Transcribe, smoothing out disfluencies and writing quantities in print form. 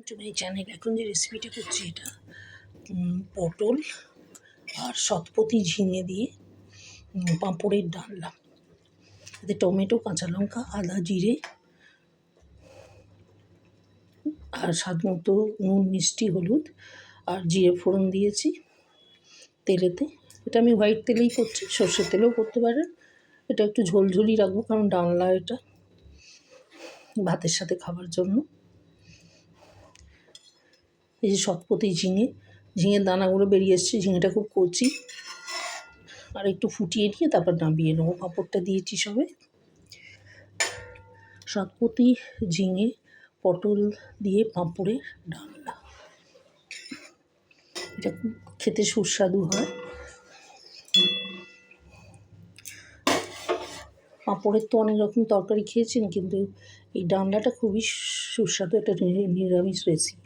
এই চ্যানেল এখন যে রেসিপিটা করছি এটা পটল আর শতপতি ঝিঙে দিয়ে পাঁপড়ের ডালনা। এতে টমেটো, কাঁচা লঙ্কা, আদা, জিরে আর স্বাদ মতো নুন, মিষ্টি, হলুদ আর জিরে ফোড়ন দিয়েছি তেলেতে। এটা আমি হোয়াইট তেলেই করছি, সর্ষের তেলেও করতে পারেন। এটা একটু ঝোলঝোলি রাখবো কারণ ডালনা এটা ভাতের সাথে খাবার জন্য। এই যে শতপতি ঝিঙের দানাগুলো বেরিয়ে এসছে, ঝিঙেটা খুব কচি। আর একটু ফুটিয়ে নিয়ে তারপর নামিয়ে নেবো। পাঁপড়টা দিয়েছি সবে। শতপতি ঝিঙে পটল দিয়ে পাঁপড়ের ডালনা, এটা খুব খেতে সুস্বাদু হয়। পাঁপড়ের তো অনেক রকম তরকারি খেয়েছেন, কিন্তু এই ডালনাটা খুবই সুস্বাদু একটা নিরামিষ রেসিপি।